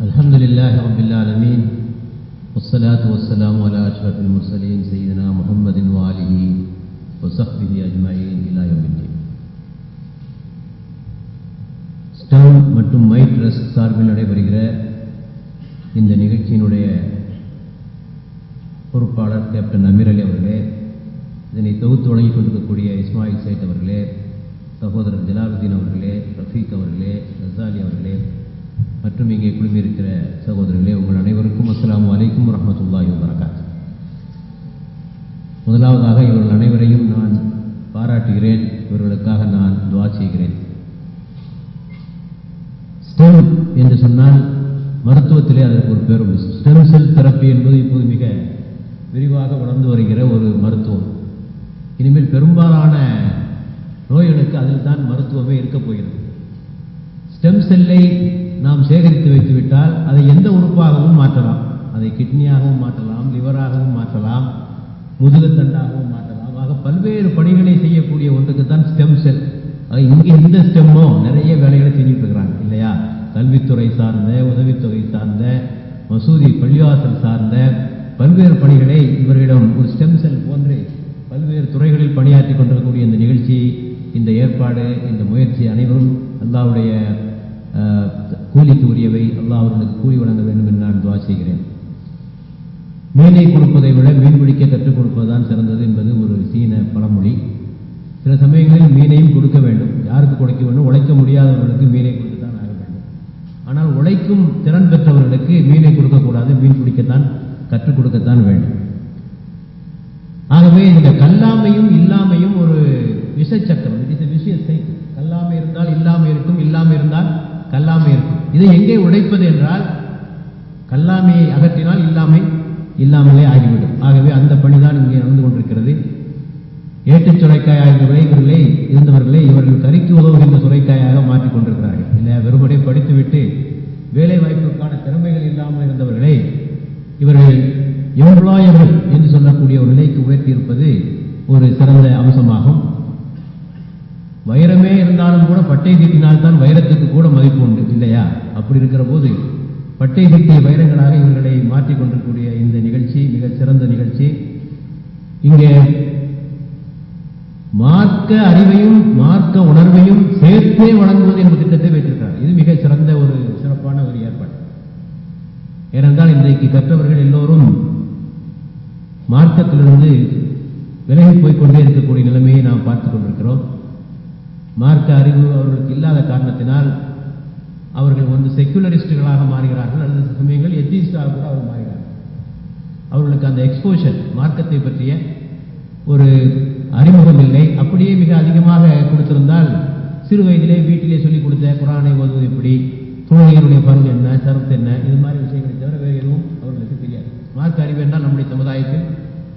الحمد لله رب العالمين والصلاة والسلام على أشرف المرسلين سيدنا محمد وآله وصحبه أجمعين إلى يوم الدين. Stem மற்றும் my trust சார்பில் நடைபெறுகிற இந்த நிகழ்ச்சியினுடைய பொறுப்பாளர் கேப்டன் அமீர் அலி அவர்களே, இதனை தொகுத்து வழங்கிக் கொண்டிருக்கக்கூடிய இஸ்மாயில் சைட் அவர்களே, சகோதரர் ஜலாலுதீன் அவர்களே, ரஃபீக் அவர்களே, ரசாலி அவர்களே மற்றும் இங்கே குழுமியிருக்கிற சகோதரர்களே, உங்கள் அனைவருக்கும் அஸ்ஸலாமு அலைக்கும் வரஹ்மத்துல்லாஹி வபரகாத்துஹு. முதலாவதாக இவர்கள் அனைவரையும் நான் பாராட்டுகிறேன், இவர்களுக்காக நான் துஆ செய்கிறேன். ஸ்டெம் என்று சொன்னால் மருத்துவத்திலே அதற்கு ஒரு பேர் உண்டு. ஸ்டெம் செல் தெரப்பி என்பது இப்போது மிக விரிவாக வளர்ந்து வருகிற ஒரு மருத்துவம். இனிமேல் பெரும்பாலான நோய்களுக்கு அதில் தான் மருத்துவமே இருக்கப் போகிறது. ஸ்டெம் செல்லை நாம் சேகரித்து வைத்துவிட்டால் அதை எந்த உறுப்பாகவும் மாற்றலாம். அதை கிட்னியாகவும் மாற்றலாம், லிவராகவும் மாற்றலாம், முதுகுத்தண்டாகவும் மாற்றலாம். ஆக பல்வேறு பணிகளை செய்யக்கூடிய ஒன்றுக்குத்தான் ஸ்டெம் செல். இங்கே இந்த ஸ்டெம்மோ நிறைய வேலைகளை செஞ்சுட்டு இருக்கிறாங்க இல்லையா? கல்வித்துறை சார்ந்த, உதவித்தொகை சார்ந்த, மசூதி பள்ளிவாசல் சார்ந்த பல்வேறு பணிகளை இவர்களிடம் ஒரு ஸ்டெம் செல் போன்று பல்வேறு துறைகளில் பணியாற்றி கொண்டிருக்கக்கூடிய இந்த நிகழ்ச்சி, இந்த ஏற்பாடு, இந்த முயற்சி அனைவரும் அல்லாஹ்வுடைய கூலிக்கு உரியவை. அல்லாஹ் அவர்களுக்கு கூலி வழங்க வேண்டும் என்று நான் துஆ செய்கிறேன். மீனை கொடுப்பதை விட மீன் பிடிக்க கற்றுக் கொடுப்பதுதான் சிறந்தது என்பது ஒரு சீன பழமொழி. சில சமயங்களில் மீனையும் கொடுக்க வேண்டும். யாருக்கு கொடுக்க வேண்டும்? உழைக்க முடியாதவர்களுக்கு மீனை கொடுத்துத்தான் ஆக வேண்டும். ஆனால் உழைக்கும் திறன் பெற்றவர்களுக்கு மீனை கொடுக்கக்கூடாது, மீன் பிடிக்கத்தான் கற்றுக் கொடுக்கத்தான் வேண்டும். ஆகவே இந்த கல்லாமையும் இல்லாமையும் ஒரு விஷச்சக்கரம். It is a vicious cycle. கல்லாமை இருந்தால் இல்லாமை இருக்கும், இல்லாமை இருந்தால் கல்லாமை இருக்கும். இதை எங்கே உடைப்பது என்றால், கல்லாமையை அகற்றினால் இல்லாமலே ஆகிவிடும். ஆகவே அந்த பணிதான் இங்கே நடந்து கொண்டிருக்கிறது. ஏட்டுச் சுரைக்காய் ஆகியவர்களை இருந்தவர்களை இவர்கள் கறிக்கு உதவுகின்ற சுரைக்காயாக மாற்றிக் கொண்டிருக்கிறார்கள் இல்லையா? வெறுமனே படித்துவிட்டு வேலை வாய்ப்புக்கான திறமைகள் இல்லாமல் இருந்தவர்களை இவர்கள் எம்ப்ளாயபிள் என்று சொல்லக்கூடிய ஒரு நிலைக்கு உயர்த்தியிருப்பது ஒரு சிறந்த அம்சமாகும். வைரமே இருந்தாலும் கூட பட்டை தீட்டினால் தான் வைரத்துக்கு கூட மதிப்பு உண்டு இல்லையா? அப்படி இருக்கிற போது பட்டை தீட்டிய வைரங்களாக இவர்களை மாற்றிக் கொண்டிருக்கக்கூடிய இந்த நிகழ்ச்சி மிக சிறந்த நிகழ்ச்சி. இங்கே மார்க்க அறிவையும் மார்க்க உணர்வையும் சேர்த்தே வழங்குவது என்ற திட்டத்தை வைத்திருக்கிறார். இது மிக சிறந்த ஒரு சிறப்பான ஒரு ஏற்பாடு. ஏனென்றால் இன்றைக்கு கற்றவர்கள் எல்லோரும் மார்க்கத்திலிருந்து விலகி போய்கொண்டே இருக்கக்கூடிய நிலைமையை நாம் பார்த்துக் கொண்டிருக்கிறோம். மார்க்க அறிவு அவர்களுக்கு இல்லாத காரணத்தினால் அவர்கள் வந்து செக்குலரிஸ்டுகளாக மாறுகிறார்கள், அல்லது சமயங்கள் எத்திஸ்டாக கூட அவர் மாறுகிறார்கள். அவர்களுக்கு அந்த எக்ஸ்போஷர், மார்க்கத்தை பற்றிய ஒரு அறிமுகம் இல்லை. அப்படியே மிக அதிகமாக கொடுத்திருந்தால் சிறு வயதிலே வீட்டிலே சொல்லிக் கொடுத்த குரானை ஓதுவது எப்படி, தொழுகையினுடைய பங்கு என்ன, சரத்து என்ன, இது மாதிரி விஷயங்களை தவிர வேறு எதுவும் அவர்களுக்கு தெரியாது. மார்க்க அறிவு என்றால் நம்முடைய சமுதாயத்தில்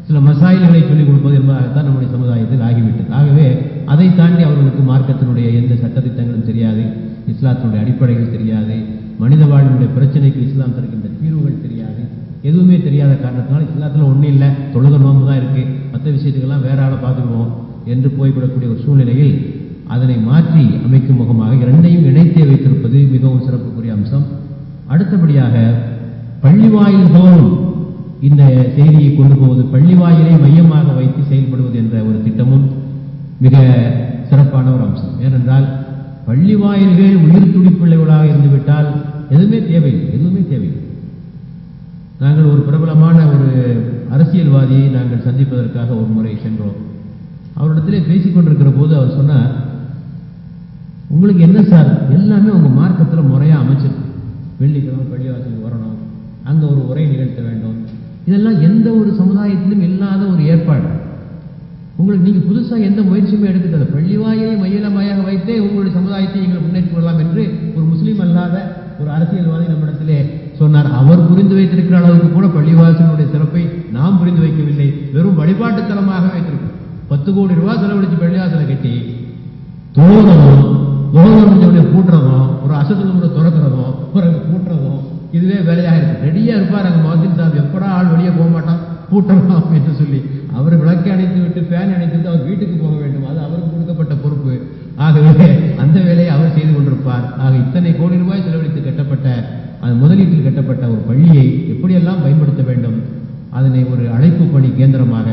சில மசாயில்களை சொல்லிக் கொடுப்பது என்பதாகத்தான் நம்முடைய சமுதாயத்தில் ஆகிவிட்டது. ஆகவே அதை தாண்டி அவர்களுக்கு மார்க்கத்தினுடைய எந்த சட்டத்திட்டங்களும் தெரியாது, இஸ்லாத்தினுடைய அடிப்படைகள் தெரியாது, மனித வாழ்வினுடைய பிரச்சனைக்கு இஸ்லாம் தருகின்ற தீர்வுகள் தெரியாது. எதுவுமே தெரியாத காரணத்தினால் இஸ்லாத்தில் ஒன்றும் இல்லை, தொழுக நோம்பு தான் இருக்கு, மற்ற விஷயத்துக்கெல்லாம் வேற ஆளை பார்த்துக்குவோம் என்று போய்விடக்கூடிய ஒரு சூழ்நிலையில் அதனை மாற்றி அமைக்கும் முகமாக இரண்டையும் இணைத்தே வைத்திருப்பது மிகவும் சிறப்புக்குரிய அம்சம். அடுத்தபடியாக பள்ளிவாயில் தோறும் இந்த செய்தியை கொண்டு போவது, பள்ளிவாயிலை மையமாக வைத்து செயல்படுவது என்ற ஒரு திட்டமும் மிக சிறப்பான ஒரு அம்சம். ஏனென்றால் பள்ளிவாயில்கள் உயிர் துடிப்புள்ளவர்களாக இருந்துவிட்டால் எதுவுமே தேவையில்லை. நாங்கள் ஒரு பிரபலமான ஒரு அரசியல்வாதியை நாங்கள் சந்திப்பதற்காக ஒரு முறை சென்றோம். அவரிடத்திலே பேசிக் கொண்டிருக்கிற போது அவர் சொன்னார், உங்களுக்கு என்ன சார், எல்லாமே உங்க மார்க்கத்தில் முறையா அமைச்சிருக்கு. வெள்ளிக்கிழமை பள்ளிவாசலுக்கு வரணும், அங்க ஒரு உரை நிகழ்த்த வேண்டும், இதெல்லாம் எந்த ஒரு சமுதாயத்திலும் இல்லாத ஒரு ஏற்பாடு. உங்களுக்கு நீங்க புதுசா எந்த முயற்சியுமே எடுக்கிறது, பள்ளிவாயை மையமாக வைத்தே உங்களுடைய சமுதாயத்தை நீங்கள் முன்னேற்றி கொள்ளலாம் என்று ஒரு முஸ்லீம் அல்லாத ஒரு அரசியல்வாதி நம்மிடத்திலே சொன்னார். அவர் புரிந்து வைத்திருக்கிற அளவுக்கு கூட பள்ளிவாசலுடைய சிறப்பை நாம் புரிந்து வைக்கவில்லை, வெறும் வழிபாட்டு தலமாக வைத்திருக்கோம். 10 கோடி ரூபாய் செலவழிச்சு பள்ளிவாசலை கட்டி தொழுகிறதும், கூட்டுறதும், ஒரு அசத்துக்கு திறக்கிறதும், பிறகு கூட்டுறதும், இதுவே வேலையாக இருக்கு. ரெடியா இருப்பார் அங்க மௌத்தின் சாப், எப்படா ஆள் வெளியே போக மாட்டான், கூட்டணும் என்று சொல்லி அவர் விளக்கை அணைத்து விட்டு ஃபேன் அணைத்து அவர் வீட்டுக்கு போக வேண்டும். அது அவருக்கு கொடுக்கப்பட்ட பொறுப்பு. ஆகவே அந்த வேலையை அவர் செய்து கொண்டிருப்பார். ஆக இத்தனை கோடி ரூபாய் செலவழித்து கட்டப்பட்ட அந்த முதலீட்டில் கட்டப்பட்ட ஒரு பள்ளியை எப்படியெல்லாம் பயன்படுத்த வேண்டும், அதனை ஒரு அழைப்பு பணி கேந்திரமாக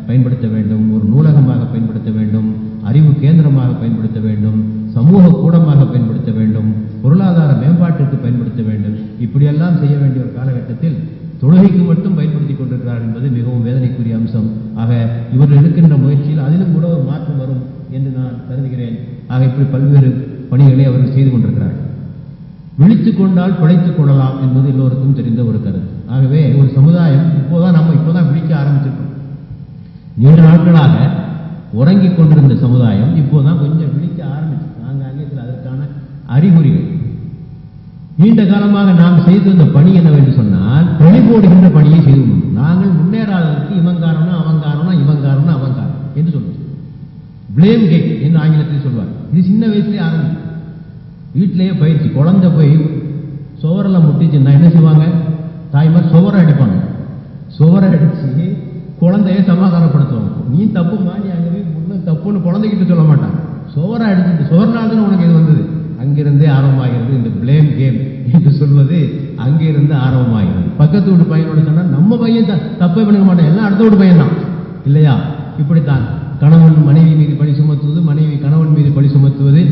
பயன்படுத்த வேண்டும், ஒரு நூலகமாக பயன்படுத்த வேண்டும், அறிவு கேந்திரமாக பயன்படுத்த வேண்டும், சமூக கூடமாக பயன்படுத்த வேண்டும், பொருளாதார மேம்பாட்டிற்கு பயன்படுத்த வேண்டும். இப்படியெல்லாம் செய்ய வேண்டிய ஒரு காலகட்டத்தில் தொழுகைக்கு மட்டும் பயன்படுத்திக் கொண்டிருக்கிறார்கள் என்பது மிகவும் வேதனைக்குரிய அம்சம். ஆக இவர்கள் எடுக்கின்ற முயற்சியில் அதிலும் கூட ஒரு மாற்றம் வரும் என்று நான் கருதுகிறேன். ஆக இப்படி பல்வேறு பணிகளை அவர்கள் செய்து கொண்டிருக்கிறார்கள். விழித்துக் கொண்டால் பிழைத்துக் கொள்ளலாம் என்பது எல்லோருக்கும் தெரிந்த ஒரு கருத்து. ஆகவே ஒரு சமுதாயம் இப்போதான் விழிக்க ஆரம்பிச்சிருக்கோம். நீண்ட நாட்களாக உறங்கிக் கொண்டிருந்த சமுதாயம் இப்போதான் கொஞ்சம் விழிக்க ஆரம்பிச்சு. ஆங்காங்கே அதற்கான அறிகுறிகள். நீண்ட காலமாக நாம் செய்திருந்த பணி என்னவென்று சொன்னால், தெளிவோடுகின்ற பணியை செய்து நாங்கள் முன்னேறாததற்கு இவன் காரணம், அவன் காரணம், இவன் காரணம், அவன் காரணம் என்று சொல்லுவோம். பிளேம் கேம் என்று ஆங்கிலத்தில் சொல்வார். இது சின்ன வயசுலேயே ஆரம்பிச்சு. வீட்டிலேயே பயிற்சி. குழந்தை போய் சுவரில் முட்டிச்சுன்னா என்ன செய்வாங்க? தாய்மார் சுவரை அடிப்பாங்க. சுவரை அடிச்சு குழந்தைய சமாதானப்படுத்துவாங்க. நீ தப்பு மாறி அங்கே போய் தப்புன்னு குழந்தைகிட்ட சொல்ல மாட்டாங்க. சுவரை அடிச்சுட்டு சுவர்னால தான் உனக்கு இது வந்தது. அங்கிருந்தே ஆரம்பமாகிறது இந்த பிளேம் கேம் என்று சொல்வது. அங்கிருந்து ஆரம்பமாகிறது. பக்கத்து வீட்டு பையனோட சொன்னா நம்ம பையன் தப்பே பண்ணிக்க மாட்டேன், எல்லாம் அடுத்த வீட்டு பையன் தான் இல்லையா? இப்படித்தான் கணவன் மனைவி மீது பழி சுமத்துவது, மனைவி கணவன் மீது பழி சுமத்துவது,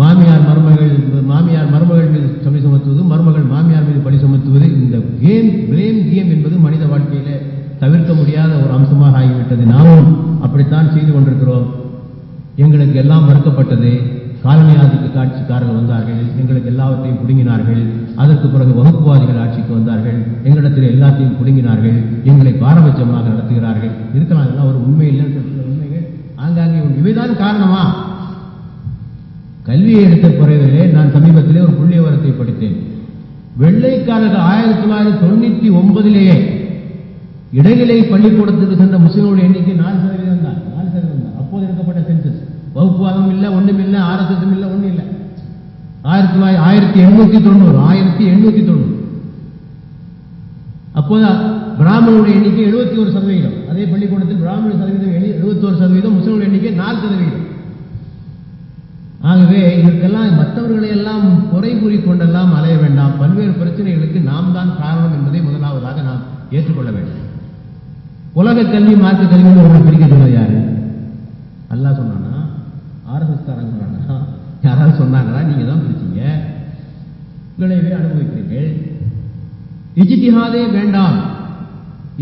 மாமியார் மருமகள் மீது பழி சுமத்துவது, மருமகள் மாமியார் மீது பழி சுமத்துவது. இந்த கேம், பிளேம் கேம் என்பது மனித வாழ்க்கையில தவிர்க்க முடியாத ஒரு அம்சமாக ஆகிவிட்டது. நாமும் அப்படித்தான் செய்து கொண்டிருக்கிறோம். எங்களுக்கு எல்லாம் மறுக்கப்பட்டது. காலனி ஆதிக்க ஆட்சிக்காரர்கள் வந்தார்கள், எங்களுக்கு எல்லாவற்றையும் பிடுங்கினார்கள். அதற்கு பிறகு வகுப்புவாதிகள் ஆட்சிக்கு வந்தார்கள், எங்களிடத்தில் எல்லாத்தையும் பிடுங்கினார்கள், எங்களை பாரபட்சமாக நடத்துகிறார்கள். இருக்கலாம், எல்லாம் ஒரு உண்மை இல்லைன்னு சொல்ல உண்மைகள் ஆங்காங்கே உண்டு. இவைதான் காரணமா? கல்வியை எடுத்த பிறகு நான் சமீபத்திலே ஒரு புள்ளி விவரத்தை படித்தேன். வெள்ளைக்காரர்கள் 1999 இடைநிலை பள்ளிக்கூடத்துக்கு சென்ற முஸ்லிம்களுடைய எண்ணிக்கை 4% தான். 4% தான் அப்போது எடுக்கப்பட்ட சென்சஸ். வகுப்புவாதம் இல்லை, ஒன்றும் இல்லை, RSS இல்லை, ஒன்றும் இல்லை. 1890 அப்போது பிராமணனுடைய எண்ணிக்கை 71%. அதே பள்ளிக்கூடத்தில் பிராமண சதவீதம் 71%, முஸ்லிம்களுடைய எண்ணிக்கை 4%. ஆகவே இதற்கெல்லாம் மற்றவர்களை எல்லாம் குறை கூறிக்கொண்டெல்லாம் அலைய வேண்டாம். பல்வேறு பிரச்சனைகளுக்கு நாம் தான் காரணம் என்பதை முதலாவதாக நாம் ஏற்றுக்கொள்ள வேண்டும். உலக கல்வி, மார்க்க கல்வி ஒன்று பிரிக்க சொன்னது யாரு? அல்லாஹ் சொன்னானா? RSS காரங்க சொன்னானா? யாராவது சொன்னாங்களா? நீங்க தான் பிரிச்சீங்க, விளைவை அனுபவிக்கிறீர்கள். இஜ்திஹாதே வேண்டாம்,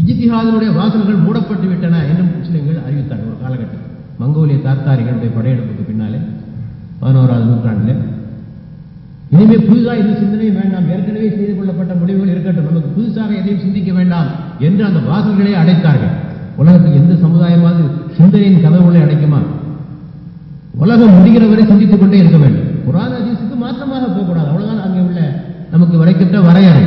இஜ்திஹாதினுடைய வாசல்கள் மூடப்பட்டு விட்டன என்று முஸ்லிம்கள் அறிவித்தார்கள் ஒரு காலகட்டம். மங்கோலிய தார்த்தாரிகளுடைய படையெடுப்புக்கு பின்னாலே 11ஆவது நூற்றாண்டில் இனிமே புதுசாக எந்த சிந்தனையும் வேண்டாம், ஏற்கனவே செய்து கொள்ளப்பட்ட முடிவுகள் இருக்கட்டும், நமக்கு புதுசாக எதையும் சிந்திக்க வேண்டாம் என்று அந்த வாசல்களை அடைத்தார்கள். உலகத்துக்கு எந்த சமுதாயமாவது சிந்தனையின் கதவுகளை அடைக்குமா? உலகம் முடிகிற வரை சிந்தித்துக் கொண்டே இருக்க வேண்டும். குர்ஆன் ஹதீஸுக்கு மாற்றமாக போகக்கூடாது. அவ்வளவுதான் அங்கே உள்ள நமக்கு வரைக்கின்ற வரையறை.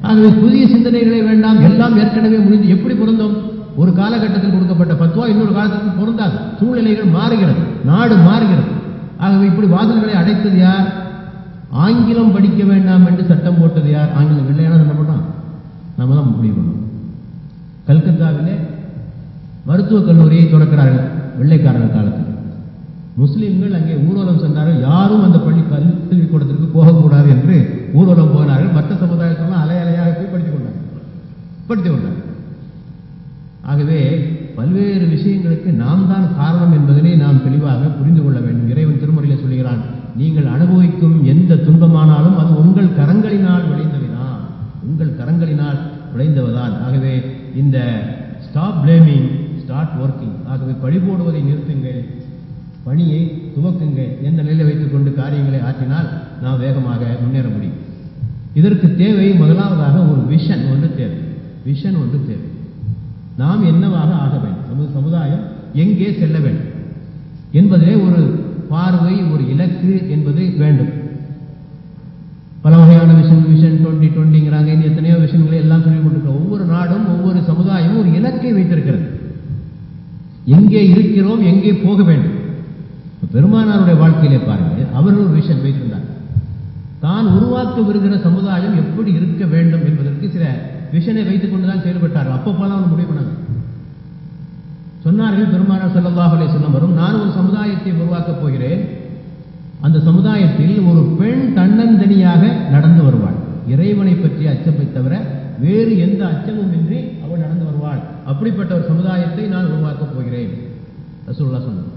ஆகவே புதிய சிந்தனைகளை வேண்டாம், எல்லாம் ஏற்கனவே முடிந்து. எப்படி பொருந்தும்? ஒரு காலகட்டத்தில் கொடுக்கப்பட்ட பத்வா இன்னொரு காலத்துக்கு பொருந்தாது. சூழ்நிலைகள் மாறுகிறது, நாடு மாறுகிறது. ஆகவே இப்படி வாசல்களை அடைத்தது யார்? ஆங்கிலம் படிக்க வேண்டாம் என்று சட்டம் போட்டது யார்? ஆங்கிலம் வெள்ளையான சட்டம் போட்டான், நம்ம தான் முடிவு பண்ணோம். கல்கத்தாவிலே மருத்துவக் கல்லூரியை திறக்கிறார்கள் வெள்ளைக்காரர்கள் காலத்தில். முஸ்லிம்கள் அங்கே ஊர்வலம் சென்றார்கள். யாரும் அந்த பள்ளிக்கூடத்திற்கு போகக்கூடாது என்று ஊர்வலம் போனார்கள். மற்ற சமுதாயத்தெல்லாம் அலை அலையாக போய் படித்துக் கொண்டார்கள். ஆகவே பல்வேறு விஷயங்களுக்கு நாம் தான் காரணம் என்பதனை நாம் தெளிவாக புரிந்து கொள்ள வேண்டும். இறைவன் திருமறையிலே சொல்கிறான், நீங்கள் அனுபவிக்கும் எந்த துன்பமானாலும் அது உங்கள் கரங்களினால் விளைந்ததுதான், உங்கள் கரங்களினால் விளைந்தவதான். ஆகவே இந்த ஸ்டாப் பிளேமிங், ஸ்டார்ட் ஒர்க்கிங். ஆகவே பழி போடுவதை நிறுத்துங்கள், பணியை துவக்குங்கள் என்ற நிலையில் வைத்துக் கொண்டு காரியங்களை ஆற்றினால் நாம் வேகமாக முன்னேற முடியும். இதற்கு தேவை முதலாவதாக ஒரு விஷன் ஒன்று தேவை. விஷன் ஒன்று தேவை. நாம் என்னவாக ஆக வேண்டும், நமது சமுதாயம் எங்கே செல்ல வேண்டும் என்பதிலே ஒரு பார்வை, ஒரு இலக்கு என்பது வேண்டும். பல வகையான விஷன் 2020ங்கிறாங்க, இன்னும் எத்தனையோ விஷயங்களை எல்லாம் சொல்லிக் கொண்டிருக்கிறோம். ஒவ்வொரு நாடும் ஒவ்வொரு சமுதாயமும் ஒரு இலக்கை வைத்திருக்கிறது. எங்கே இருக்கிறோம், எங்கே போக வேண்டும். பெருமானாருடைய வாழ்க்கையிலே பாருங்கள், அவர்கள் ஒரு விஷன் வைத்திருந்தார். தான் உருவாக்க விரும்புகிற சமுதாயம் எப்படி இருக்க வேண்டும் என்பதற்கு சில விஷனை வைத்துக் கொண்டுதான் செயல்பட்டார்கள். அப்பப்போதான் முடிவு பண்ணாங்க. சொன்னார்கள் பெருமானார் ஸல்லல்லாஹு அலைஹி வஸல்லம் வரும், நான் ஒரு சமுதாயத்தை உருவாக்கப் போகிறேன். அந்த சமுதாயத்தில் ஒரு பெண் தன்னந்தனியாக நடந்து வருவாள். இறைவனை பற்றிய அச்சத்தை தவிர வேறு எந்த அச்சமும் இன்றி அவள் நடந்து வருவாள். அப்படிப்பட்ட ஒரு சமுதாயத்தை நான் உருவாக்கப் போகிறேன் ரசூலுல்லாஹ் சொன்னார்.